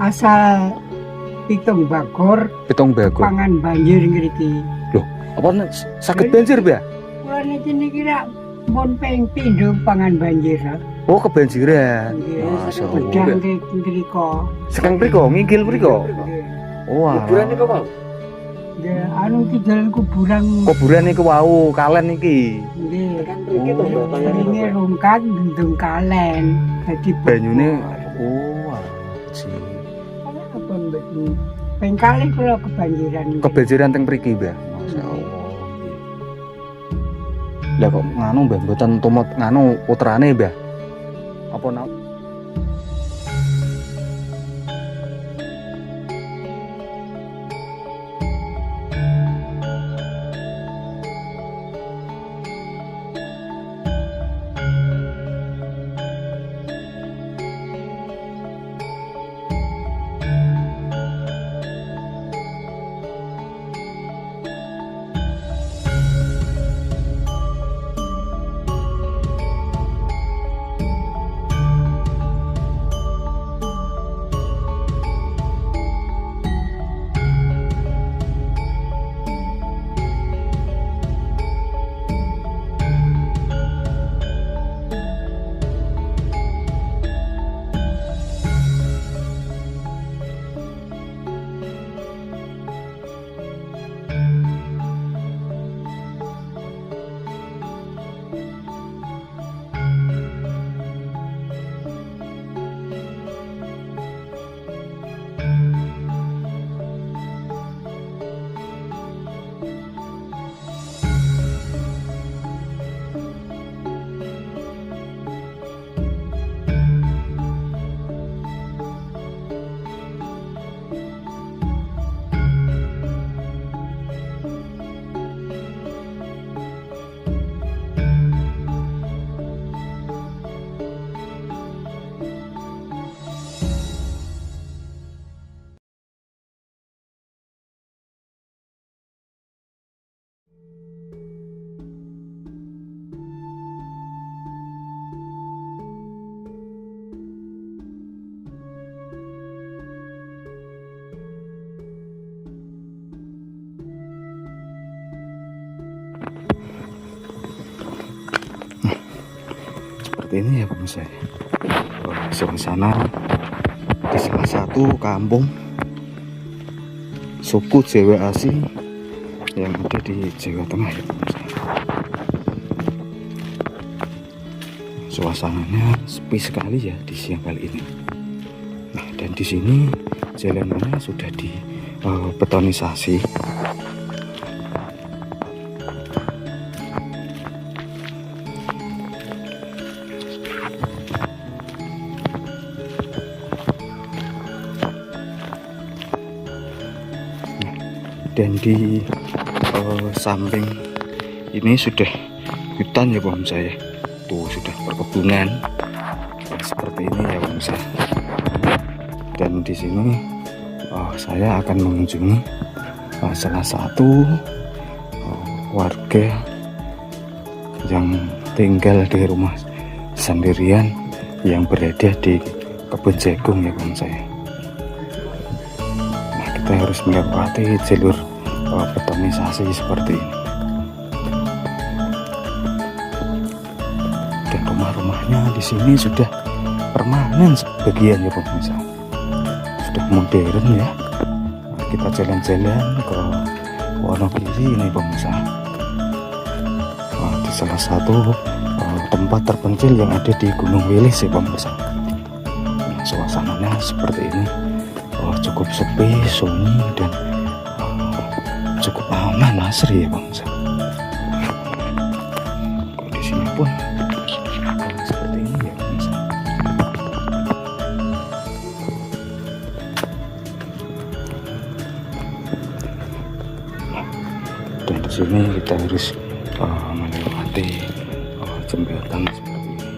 asal pitung bagor pangan banjir ngriki. Loh, apa sakit banjir, Mbak? Kula niki rak mun ping pindho pangan banjir. Oh, kebanjiran. Nggih, bedang ngriko. Sekang priko, ngingkil priko. Oh, kuburan niku mau. Nggih, anu iki jalan kuburan niku wau, kalen iki. nggih. Kan mriki to Mbak tayane. Ini rungkat bendung kalen. Dadi Banyune oh, sih. apa mbek ping kali kula kebanjiran. Kebanjiran teng mriki, Mbak. Masyaallah. Lah kok nganu, Mbak, mboten tumut nganu putrane, Mbak. Apa nak? Ini ya pemirsa, suasana di salah satu kampung suku Jawa asli yang ada di Jawa Tengah ya pemirsa. Suasananya sepi sekali ya di siang kali ini. Nah, dan di sini jalanannya sudah dibetonisasi. Dan di samping ini sudah hutan ya pemirsa ya. Tuh sudah perkebunan seperti ini ya pemirsa. Dan di sini saya akan mengunjungi salah satu warga yang tinggal di rumah sendirian yang berada di kebun jagung ya pemirsa ya. Kita harus melewati jalur betonisasi seperti ini. Dan rumah-rumahnya di sini sudah permanen sebagian ya pemirsa. Sudah modern ya. Nah, kita jalan-jalan ke Wonogiri ini pemirsa. Di salah satu tempat terpencil yang ada di Gunung Wilis ya pemirsa. Nah, suasananya seperti ini. Cukup sepi, sunyi, dan cukup aman, asri ya bangsa. Di sini pun seperti ini ya bangsa. Dan di sini kita harus melewati jembatan seperti ini.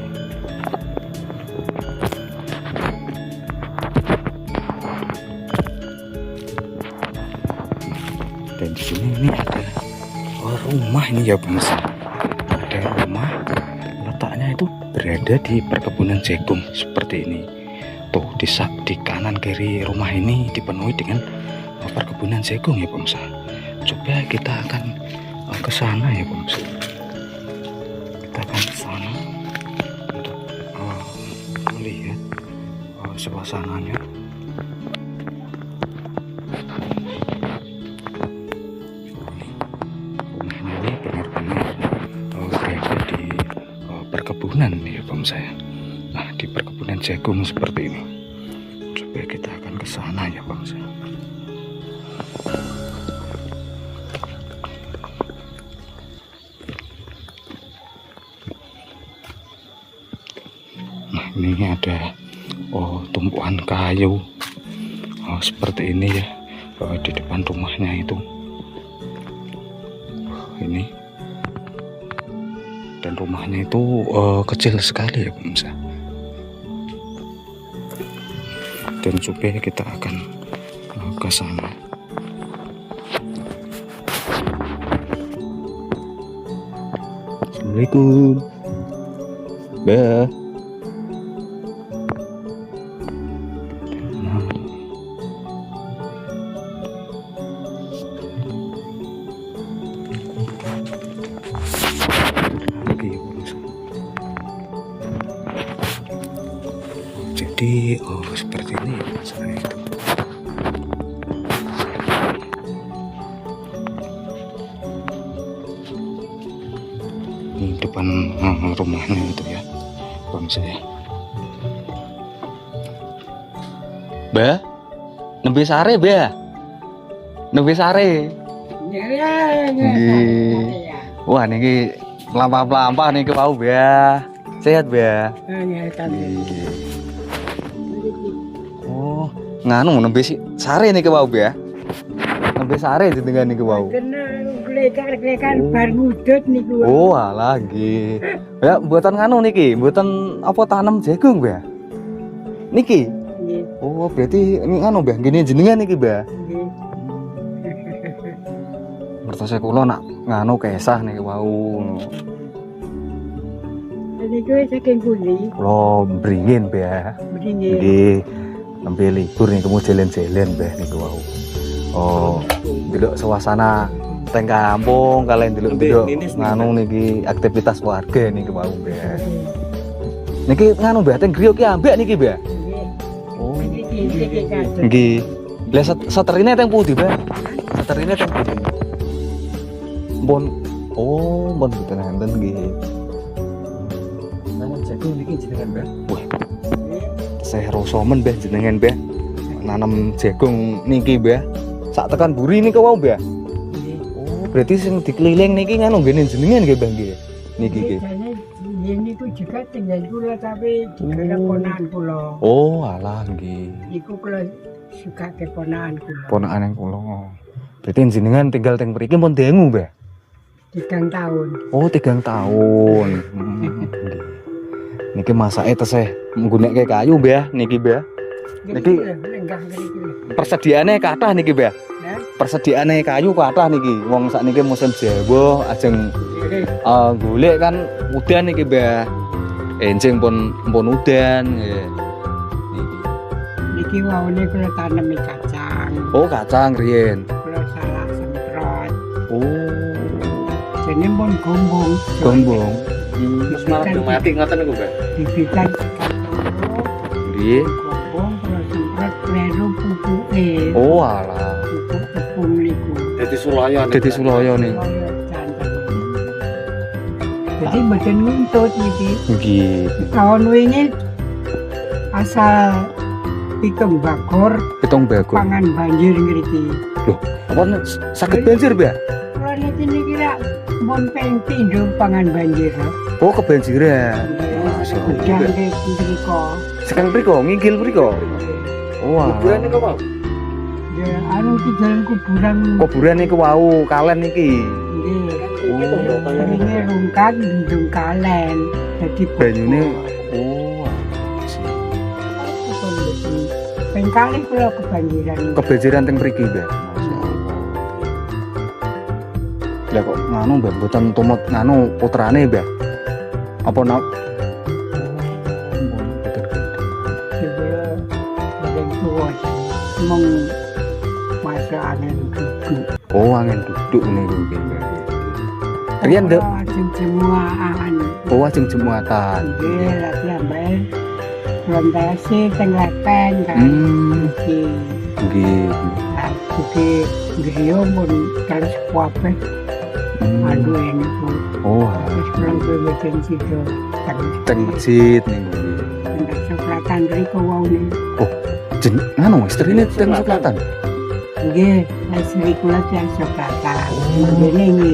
Dan di sini ini ada rumah ini ya pemirsa. Ada rumah letaknya itu berada di perkebunan jagung seperti ini. Tuh di kanan kiri rumah ini dipenuhi dengan perkebunan jagung ya pemirsa. Coba kita akan ke sana ya pemirsa. Kita akan ke sana untuk melihat suasananya. Rumahnya ini benar-benar berada di perkebunan ya pemirsa. Nah, di perkebunan jagung seperti ini. Coba kita akan ke sana ya pemirsa. Nah, ini ada tumpuan kayu seperti ini ya di depan rumahnya itu. Ini dan rumahnya itu kecil sekali ya pemirsa. Dan coba kita akan ke sana. Assalamualaikum. Bah. Jadi seperti ini ya masalah itu. Ini depan rumahnya itu ya pemirsa ya. Bah, nembe sare bah, nembe sare. Wah niki lampah-lampah niki wau bah, sehat bah. Oh, nganu nembe sare niki wau bah. Nembe sare didengar niki wau. Glekar-glekar bar ngudut niku. Oh, alah nggih. Ya mboten nganu niki, mboten apa tanam jagung, Mbah. Niki. Nggih. Oh, berarti ini nganu, Mbah, ngene jenengan niki, Mbah. Nggih. Mertose kula nak nganu kesah niki wau. Niku saking pundi? Kula bringin, Mbah. Bringin. Nggih. Nembe libur nih kamu jalan-jalan, Mbah niku wau. Oh, delok suasana teng kampung, kalian delok-delok nganu niki aktivitas warga niki wau, Mbah. Niki nganu Mbah teng griya ki ambek niki, Mbah. Oh. Nggih. Lah seterine teng pundi, Mbah? Seterine teng pundi? Mbon. Oh, mbon mboten enten nggih. Nanam jagung niki jenengan, Mbah. Wah. Saya rasa men, Mbah, jenengan, Mbah. Nanam jagung niki, Mbah. Sak tekan buri niku wau, Mbah. Berarti sing dikeliling niki nganu ngene jenengan nggih, Mbah nggih. Niki nggih. Niku juga tinggal kula tapi juga ponakan kula. Oh, alah nggih. Niku kula suka ke ponakan kula. Ponakan kula. Berarti jenengan tinggal teng mriki pun dengu, Mbah. 3 tahun. Oh, 3 tahun. Nggih. Niki masake tesih nggunakake kayu, Mbah, niki, Mbah. Niki lenggah ngriki. Persediaane kathah niki, Mbah. Persediaane kayu kathah niki. Wong sakniki musim Jawa ajeng golek kan udan niki, Mbah. Enjing pun udan nggih. Niki. Niki waune kula tanemi kacang. Oh, kacang riyen. Kula salah semprot. Oh. Jenenge pun gombong. Gombong. Terus malah mati ngoten niku, Mbah. Dibitan Nggih. gombong kula semprot kleru pupuke. Oh, alah. Pupuk tepung niku. Dadi sulaya. Dadi sulaya nih. Jadi mboten nguntut niki. Nggih. Tahun wingi asal pitung bakor Pitung bagor. pangan banjir ngriki. Loh, apa sakit banjir, Mbah? Kula niki ra mon ping pindho pangan banjir. Oh, kebanjiran. Udah nggih mriko. Sekarang mriko, ngingkil mriko. Wah. Kuburan niku, Pak. Ya anu ki jalan kuburan. Kuburan niku wau, kalen niki. Nggih. Ini rungkat ndung kalen. Dadi Banyune oh. ping kali kula kebanjiran. Kebanjiran teng mriki, Mbah. Lah kok nganu, Mbah, mboten tumut nganu putrane, Mbah. Apa nak? mung masa angin duduk. Oh, angin duduk niku nggih. Riyen nduk. Ajeng jemuaan. Oh, ajeng jemuatan. Nggih, lagi ambek rontasi teng lepen kan. Iki Nggih. iki griyo pun kalau kuape. Aduh ini pun. Oh, Wis pulang ke mesin situ. teng masjid niku. Teng Sokratan riko wau ni. Nganu istrine teng Sokratan. Nggih, istri kula teng Sokratan. Ngene iki.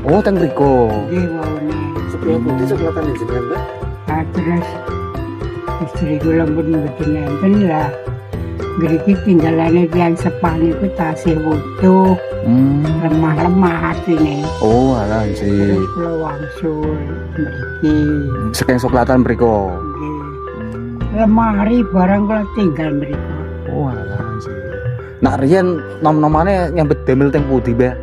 Oh, teng mriko. Nggih wau ni. Sebelah putih selatan di jenengan Mbak. Terus istri kula pun mboten nenten lah. Ngriki tinggalane tiyang sepah niku tasih wutuh, lemah-lemah atine. Oh, alah sih. Terus kula wangsul mriki. Saking Sokratan mriko. Nggih. Lemari barang kula tinggal mriki. Oh, alah sih. Nak riyen nom-nomane nyambet damel teng pundi, Mbak?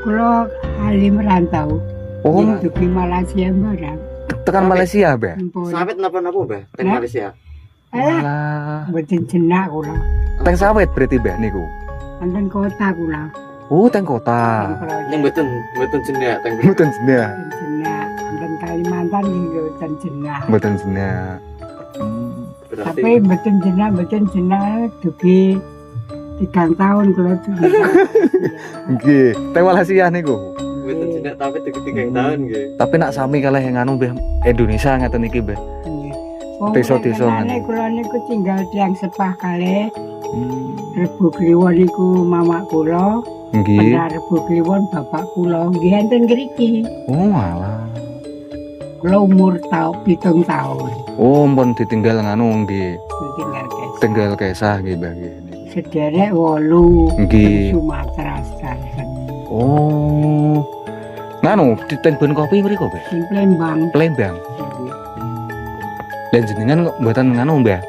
Kula ali merantau. Oh, Di Malaysia barang. tekan Malaysia, Mbak. Ampun. Sawit napa-napa Mbak? Teng Hah? Malaysia. Alah. Mboten jenak kula. Teng sawit berarti, Mbak niku. Wonten kota kula. Oh, teng kota. Yang mboten jendak teng. Mboten jenak. Wonten jenak. Wonten Kalimantan nggih wonten jenak. Mboten jenak. Berarti Tapi mboten jenak dugi 3 tahun kula dugi. Nggih, teng Malaysia niku. mboten jendak tapi 3 tahun nggih. Tapi nak sami kalih yang anu Mbah Indonesia ngeten iki, Mbah. Desa-desa ngene. Kula niku tinggal tiyang sepah kalih. Hmm. Rebo Kliwon niku mamak kula. Nggih. Benar Rebo Kliwon bapak kula nggih enten ngriki. Oh, alah. Kula umur 7 tahun. Oh, mpun ditinggal nganu nggih. Tinggal guys. Tinggal kesah nggih, Mbah nggih. Sederek 8 Nggih. Sumatera Selatan. Oh. Nganu di Tenggon Kopi mriko, Mbah. Di Palembang. Palembang. Dan jenengan kok mboten nganu, Mbah.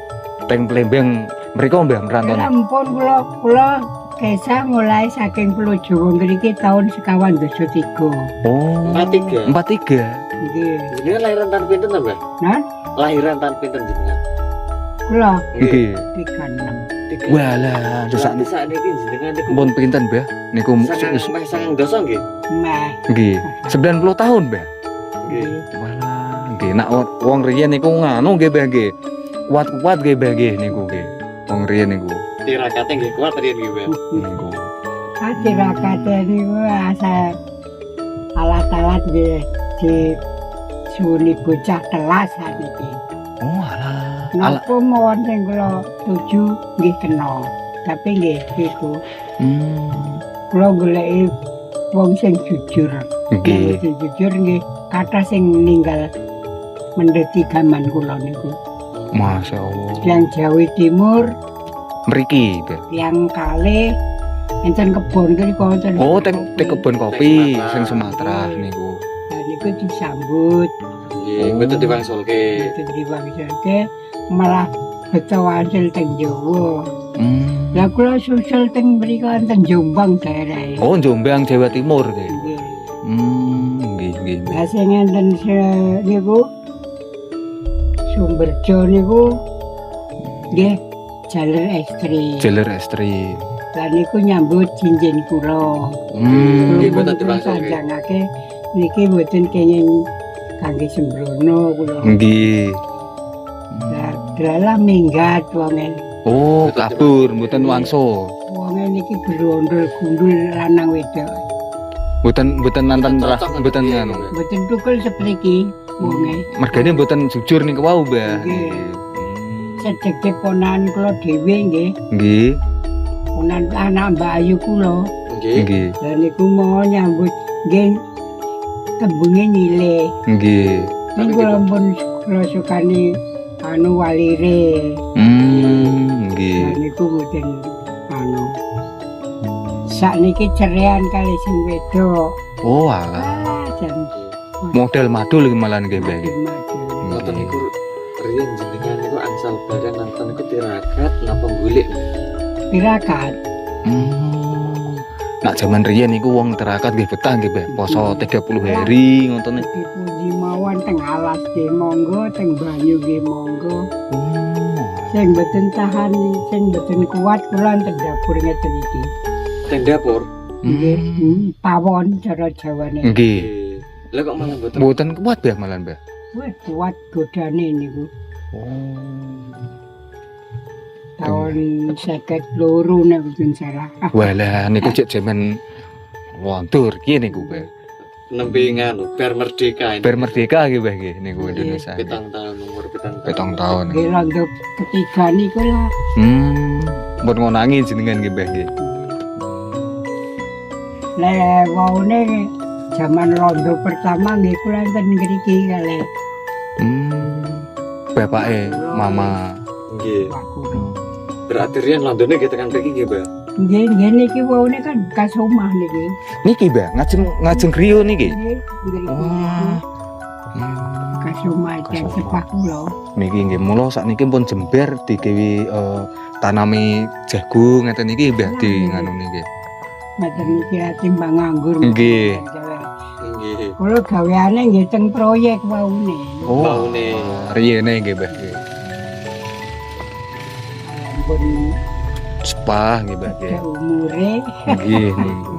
Teng Palembang mriko, Mbah, merantone. Ampun kula kesah mulai saking Pulau Jawa ngriki tahun 1923. Oh. 43. 43. Nggih. Jenengan lahiran tahun pinten ta Mbak? Nah, Lahiran tahun pinten jenengan? kula Nggih. 36. Walah, Desa desak niki jenengan niku. mpun pinten, Mbah? Niku Sangang dosa nggih. Meh. nggih. 90 tahun, Mbah. Nggih. Walah, nggih. Nak wong riyen niku nganu nggih, Mbah nggih. Kuat-kuat nggih, Mbah nggih niku nggih. Wong riyen niku. Tirakate nggih kuat riyen nggih Mbak. Niku. Tirakate niku asal alat-alat nggih di suni bocah telas niki. Oh, alah. Alah. Napa mawon sing kula tuju nggih kena. Tapi nggih iku kula goleki wong sing jujur. Nggih. Sing jujur nggih kathah sing ninggal mendeti gaman kula niku. Masya Allah. Yang Jawa Timur, Mriki, Mbah. yang kalih enten kebon kok wonten. Oh, teng kebon kopi Sumatera. sing Sumatera niku. Dan niku disambut Nggih, mboten diwangsulke. itu diwangsulke malah beto hasil teng Jawa. Lah kula susul teng mriko enten Jombang daerah. Oh, Jombang Jawa Timur nggih. Nggih. Nggih, nggih. Mbah. Lah sing enten niku Sumberjo niku nggih jalur ekstrim. Jalur ekstrim. Lah niku nyambut cincin kula. Nggih, Kula mboten diwangsulke. sanjangake niki mboten kenging kangge sembrono kula. Nggih. Lah dalah minggat wonge. Oh, kabur mboten wangsul. Wonge niki berondol gundul lanang wedok. Mboten nanten Cocok ras nggih, mboten nggih. anu. Mboten tukul sepriki wonge. Mergane mboten jujur niku wau, Mbah. Nggih. Sedhek ponakan kula dhewe nggih. Nggih. Ponakan anak Mbak Ayu kula. Nggih. Nggih. Lah niku mau nyambut nggih tembunge nyilih. Nggih. Niku ampun kula sukani anu walire. Nggih. Lah niku mboten anu. Sakniki cerean kali sing wedok. Oh, alah. Jan Model madul iki malah nggih, Mbah. Ngoten niku riyen jenengan niku angsal bareng nonton niku tirakat napa golek. Tirakat. Nak jaman riyen niku wong terakat nggih betah nggih, Mbah. Poso 30 hari ngoten. Dipuji mawon teng alas nggih monggo, teng banyu nggih monggo. Oh. Sing mboten tahan, sing mboten kuat kula enten dapur ngeten iki. Teng dapur. Nggih, pawon cara Jawane. Nggih. Lah kok malah mboten. Mboten kuat Mbah malan Mbah. Wis kuat godane niku. Oh. Tahun 52 nek mboten salah. Walah niku cek jaman wontur ki niku Mbah. Nembe nganu ber merdeka ini. Ber merdeka nggih Mbah nggih niku Indonesia. nggih. 7 tahun umur 7 tahun. 7 tahun. Nggih londo ketiga niku lah. Mbon ngonangi jenengan nggih Mbah nggih. Lah waune zaman londo pertama nggih kula enten ngriki kalih Bapake mama. Nggih. aku. Berarti riyen Londone nggih tekan mriki nggih, Mbak. Nggih, nggih niki waune kan bekas omah niki. Niki Mbah ngajeng griya niki. Nggih, ngriki Wah. bekas omah Bekas dan omah. sepah kula. Niki nggih mula sakniki pun jember digawe tanami jagung ngeten niki Mbah di nganu niki. Mboten niki timbang nganggur. Nggih. Nggih. Kula gaweane nggih teng proyek waune. Oh. Baune. Riyene nggih Mbah nggih. Ampun Sepah nggih Mbah nggih. umure. Nggih niku.